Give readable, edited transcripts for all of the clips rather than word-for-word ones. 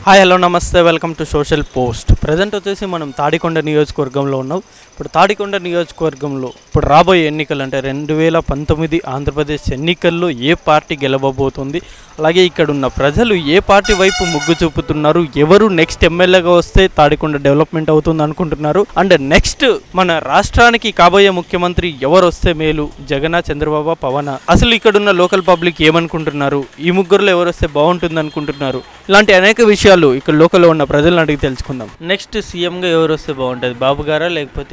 Hi hello నమస్తే welcome to social post. Present వచ్చేసి మనం తాడికొండ నియోజకవర్గంలో ఉన్నాం. ఇప్పుడు తాడికొండ నియోజకవర్గంలో ఇప్పుడు రాబోయే ఎన్నికలు అంటే 2019 ఆంధ్రప్రదేశ్ ఎన్నికల్లో ఏ పార్టీ గెలవబోతుంది, అలాగే ఇక్కడ ఉన్న ప్రజలు ఏ పార్టీ వైపు మొగ్గు చూపుతున్నారు, ఎవరు నెక్స్ట్ ఎమ్మెల్యేగా వస్తే తాడికొండ డెవలప్మెంట్ అవుతుంది అనుకుంటున్నారు, అండ్ నెక్స్ట్ మన రాష్ట్రానికి కాబోయే ముఖ్యమంత్రి ఎవరు వస్తే మేలు, జగన్, చంద్రబాబు, పవన్, అసలు ఇక్కడ ఉన్న లోకల్ పబ్లిక్ ఏమనుకుంటున్నారు, ఈ ముగ్గురులో ఎవరు వస్తే బాగుంటుంది అనుకుంటున్నారు, ఇలాంటి అనేక విషయాలు ఇక్కడ లోకల్లో ఉన్న ప్రజలను అడిగి తెలుసుకుందాం. నెక్స్ట్ సీఎంగా ఎవరు వస్తే బాగుంటుంది, బాబు గారా లేకపోతే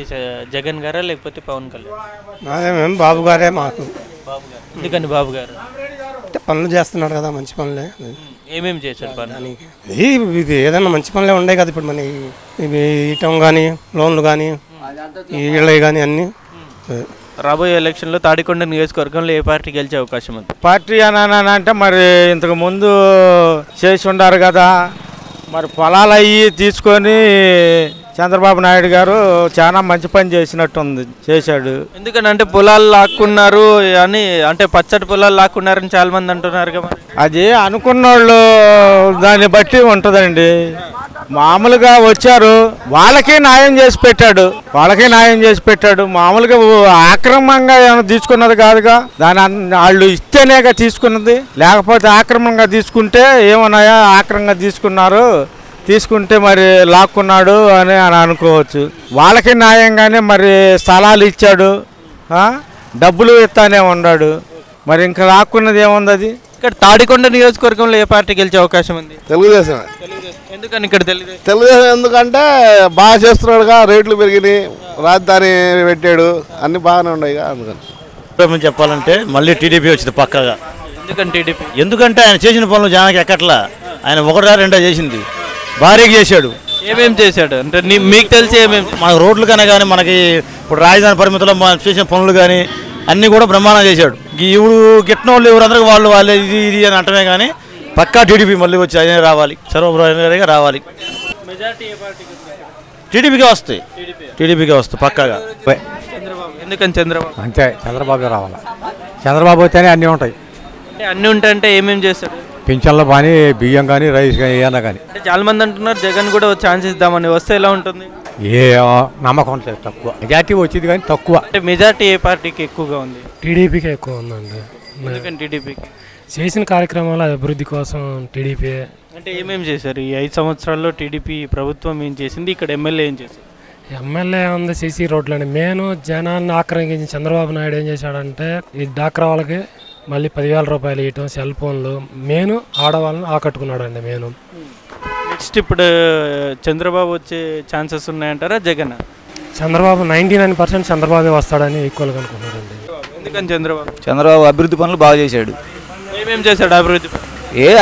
జగన్ గారా లేకపోతే పవన్ కళ్యాణ్? బాబు గారే మాకు. బాబు గారు. ఎందుకని బాబు గారు? అంటే పనులు చేస్తున్నాడు కదా, మంచి పనులే. ఏమేమి చేశాడు పని? ఇది ఏదైనా మంచి పనులే ఉండే కదా. ఇప్పుడు మన ఇవి ఇటం కానీ లోన్లు కానీ ఇళ్ళవి కానీ అన్నీ. రాబోయే ఎలక్షన్లో తాడికొండ నియోజకవర్గంలో ఏ పార్టీ గెలిచే అవకాశం ఉంది? పార్టీ అని అంటే మరి ఇంతకు ముందు చేసి ఉండారు కదా, మరి పొలాలు అయ్యి తీసుకొని చంద్రబాబు నాయుడు గారు చాలా మంచి పని చేశాడు. ఎందుకని అంటే పొలాలు లాక్కున్నారు అని, అంటే పచ్చడి పొలాలు లాక్కున్నారని చాలా మంది అంటున్నారు కదా. అది అనుకున్న వాళ్ళు దాన్ని బట్టి ఉంటుందండి. మామూలుగా వచ్చారు, వాళ్ళకి న్యాయం చేసి పెట్టాడు. మామూలుగా ఆక్రమంగా ఏమైనా తీసుకున్నది కాదుగా, వాళ్ళు ఇస్తేనేగా తీసుకున్నది. లేకపోతే ఆక్రమంగా తీసుకుంటే ఏమన్నాయా, ఆక్రమంగా తీసుకుంటే మరి లాక్కున్నాడు అని అనుకోవచ్చు. వాళ్ళకి న్యాయంగానే మరి స్థలాలు ఇచ్చాడు, డబ్బులు ఇస్తానే ఉన్నాడు. మరి ఇంకా లాక్కున్నది ఏముంది? అది ఇక్కడ తాడికొండ నియోజకవర్గంలో ఏ పార్టీ గెలిచే అవకాశం ఉంది? తెలుగుదేశం. ఎందుకని ఇక్కడ తెలుగుదేశం ఎందుకంటే బాగా చేస్తున్నాడుగా, రేట్లు పెరిగినాయి, రాజధాని పెట్టాడు, అన్ని బాగానే ఉన్నాయి. అందుకని చెప్పాలంటే మళ్ళీ టీడీపీ వచ్చింది పక్కగా. ఎందుకని టీడీపీ? ఎందుకంటే ఆయన చేసిన పనులు జనానికి ఎక్కట్లా. ఆయన ఒకటా రెండో చేసింది, భారీగా చేశాడు. ఏమేమి చేశాడు అంటే మీకు తెలిసి ఏమేమి? మనకు రోడ్లు కానీ మనకి ఇప్పుడు రాజధాని పరిమితుల్లో చేసిన పనులు కానీ అన్నీ కూడా బ్రహ్మాండం చేశాడు. ఇప్పుడు గిట్టిన వాళ్ళు ఎవరందరూ వాళ్ళే ఇది అని అంటమే కానీ పక్కా టీడీపీ మళ్ళీ వచ్చి అదే రావాలి, చంద్రబాబు రావాలి. టీడీపీకే వస్తాయి పక్కాగా. ఎందుకని చంద్రబాబు? అంతే, చంద్రబాబు రావాలి. చంద్రబాబు అయితేనే అన్నీ ఉంటాయి. అంటే అన్నీ ఉంటాయంటే ఏమేమి చేస్తాడు? పింఛన్లు కానీ, బియ్యం కానీ, రైస్ కానీ, ఏమన్నా కానీ. అంటే చాలా మంది అంటున్నారు జగన్ కూడా ఛాన్స్ ఇద్దామని, వస్తే ఎలా ఉంటుంది? ఏ నమ్మకం తక్కువ, మెజార్టీ వచ్చింది కానీ తక్కువ. అంటే మెజార్టీ ఏ పార్టీకి ఎక్కువగా ఉంది? టీడీపీకి ఎక్కువ ఉందండి. ఎందుకని టీడీపీకి? చేసిన కార్యక్రమాల అభివృద్ధి కోసం టీడీపీ. అంటే ఏమేమి చేశారు ఈ 5 సంవత్సరాల్లో? టీడీపీ ప్రభుత్వం ఏం చేసింది, ఇక్కడ ఎమ్మెల్యే ఏం చేశారు? ఎమ్మెల్యే ఉంది సీసీ రోడ్లని. మెయిన్ జనాన్ని ఆక్రమించి చంద్రబాబు నాయుడు ఏం చేశాడంటే ఈ డాక్రా వాళ్ళకి మళ్ళీ 10,000 రూపాయలు ఇవ్వటం, సెల్ ఫోన్లు, మెయిన్ ఆడవాళ్ళని ఆకట్టుకున్నాడండి మెయిన్. నెక్స్ట్ ఇప్పుడు చంద్రబాబు వచ్చే ఛాన్సెస్ ఉన్నాయంటారా జగన్? చంద్రబాబు 99% చంద్రబాబు వస్తాడని ఈక్వల్గా అనుకున్నారండి. ఎందుకని చంద్రబాబు అభివృద్ధి పనులు బాగా చేశాడు. ఏమేమి చేశాడు అభివృద్ధి?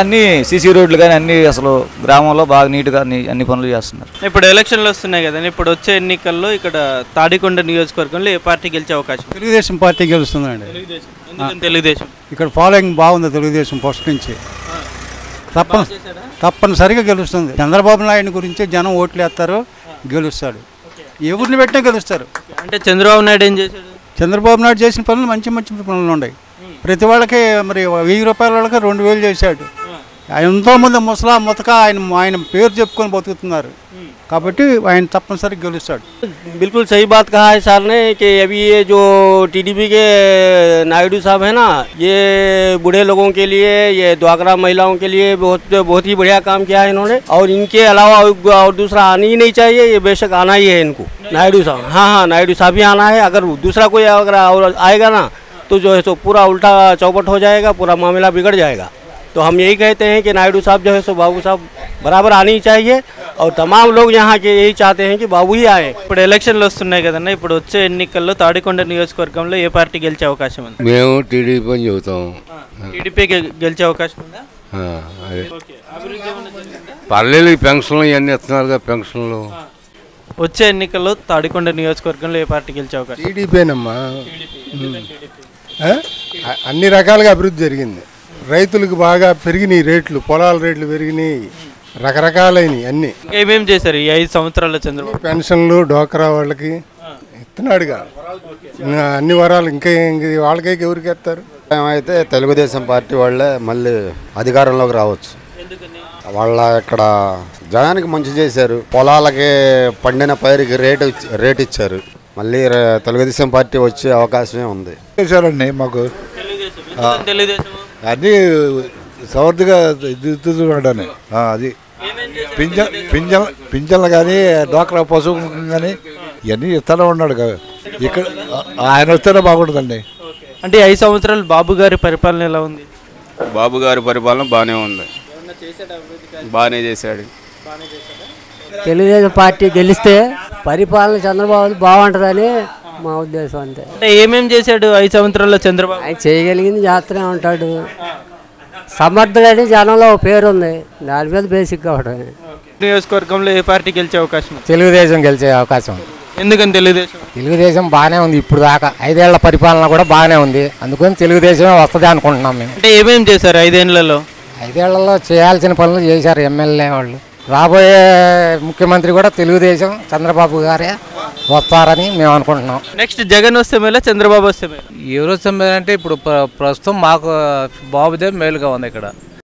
అన్ని సీసీ రోడ్లు కానీ అన్ని అసలు గ్రామంలో బాగా నీట్గా అన్ని పనులు చేస్తున్నారు. ఇప్పుడు ఎలక్షన్లు వస్తున్నాయి కదండి, ఇప్పుడు వచ్చే ఎన్నికల్లో ఇక్కడ తాడికొండ నియోజకవర్గంలో ఏ పార్టీ గెలిచే అవకాశం? తెలుగుదేశం పార్టీ గెలుస్తుందండి. తెలుగుదేశం ఇక్కడ ఫాలోయింగ్ బాగుంది తెలుగుదేశం ఫస్ట్ నుంచి. తప్పనిసరిగా గెలుస్తుంది. చంద్రబాబు నాయుడు గురించి జనం ఓట్లు వేస్తారు, గెలుస్తాడు. ఎవరిని పెట్టినా గెలుస్తారు. అంటే చంద్రబాబు నాయుడు ఏం చేశాడు? చంద్రబాబు నాయుడు చేసిన పనులు మంచి పనులు ఉన్నాయి. ప్రతి వాళ్ళకి మరి 1000 రూపాయల వాళ్ళకి 2000 చేశాడు. ఎంతోమంది ముతక ఆయన పేరు చెప్పుకొని బతుకుతున్నారు కాబట్టి ఆయన తప్పనిసరిగా గెలుస్తాడు. बिल्कुल सही बात कहा है सर ने कि अभी ये जो टीडीपी के नायडू साहब है ना, ये बूढ़े लोगों के लिए, ये ड्वाक्रा महिलाओं के लिए बहुत ही बढ़िया काम किया है इन्होंने। और इनके अलावा और दूसरा आना ही नहीं चाहिए, ये बेशक आना ही है इनको। नायडू साहब, हाँ नायडू साहब ही आना है। अगर दूसरा कोई अगर आएगा ना तो जो है सो पूरा उल्टा चौपट हो जाएगा, पूरा मामला बिगड़ जाएगा। तो हम यही कहते हैं कि नायडू साहब जो है सो बाबू साहब बराबर आनी चाहिए और तमाम लोग यहाँ के यही चाहते हैं कि बाबू ही आए। ఇప్పుడు ఎలక్షన్లు వస్తున్నాయి కదన్నా, ఇప్పుడు వచ్చే ఎన్నికల్లో తాడికొండ నియోజకవర్గంలో ఏ పార్టీ గెలిచే అవకాశం ఉంది? మేము టీడీపీ అని చెబుతాం. టీడీపీ గెలిచే అవకాశం ఉందా? పర్లేదు, పెన్షన్లు ఇవన్నీ ఇస్తున్నారు, పెన్షన్లు. వచ్చే ఎన్నికల్లో తాడికొండ నియోజకవర్గంలో ఏ పార్టీ గెలిచే అవకాశం? టీడీపీనమ్మా. అన్ని రకాలుగా అభివృద్ధి జరిగింది. రైతులకు బాగా పెరిగినాయి రేట్లు, పొలాల రేట్లు పెరిగినాయి, రకరకాలైనవి అన్నీ. ఏమేమి చేశారు ఈ 5 సంవత్సరాల్లో చంద్రబాబు? పెన్షన్లు, డోక్రా వాళ్ళకి ఇస్తున్నాడుగా అన్ని వరాలు. ఇంకా వాళ్ళకై ఎవరికి ఎత్తారు? అయితే తెలుగుదేశం పార్టీ వాళ్ళే మళ్ళీ అధికారంలోకి రావచ్చు. వాళ్ళ ఇక్కడ జనానికి మంచి చేశారు. పొలాలకి పండిన పైరుకి రేట్ ఇచ్చారు. మళ్ళీ తెలుగుదేశం పార్టీ వచ్చే అవకాశమే ఉంది. చేశారండి మాకు అన్నీ సమర్థగా దిద్దుతున్నాడని. అది పింఛన్లు కానీ డ్వాక్రా పశువు కానీ ఇవన్నీ ఇస్తూనే ఉన్నాడు కదా. ఇక్కడ ఆయన వస్తేనే బాగుంటుందండి. అంటే 5 సంవత్సరాలు బాబు గారి పరిపాలన ఎలా ఉంది? బాబు గారి పరిపాలన బాగానే ఉంది, బాగానే చేశాడు. తెలుగుదేశం పార్టీ గెలిస్తే పరిపాలన చంద్రబాబు బాగుంటుందని మా ఉద్దేశం. అంతే. అంటే ఏమేం చేశాడు 5 సంవత్సరాల్లో చంద్రబాబు? ఆయన చేయగలిగింది చేస్తూనే ఉంటాడు. సమర్థుడని జనంలో పేరు ఉంది, దాని మీద బేసిక్గా ఉంటుంది. నియోజకవర్గంలో ఏ పార్టీ గెలిచే అవకాశం? తెలుగుదేశం గెలిచే అవకాశం ఉంది. ఎందుకని తెలుగుదేశం? తెలుగుదేశం బాగానే ఉంది ఇప్పుడు దాకా. 5 ఏళ్ల పరిపాలన కూడా బాగానే ఉంది, అందుకని తెలుగుదేశమే వస్తుంది అనుకుంటున్నాం మేము. అంటే ఏమేమి చేశారు 5 ఏళ్లలో? 5 ఏళ్లలో చేయాల్సిన పనులు చేశారు ఎమ్మెల్యే వాళ్ళు. రాబోయే ముఖ్యమంత్రి కూడా తెలుగుదేశం చంద్రబాబు గారే వస్తారని మేము అనుకుంటున్నాం. నెక్స్ట్ జగన్ వస్తే మేలా చంద్రబాబు వస్తే మేలా? ఎవరు వస్తే మేలంటే ఇప్పుడు ప్రస్తుతం మాకు బాబుదే మేలుగా ఉంది ఇక్కడ.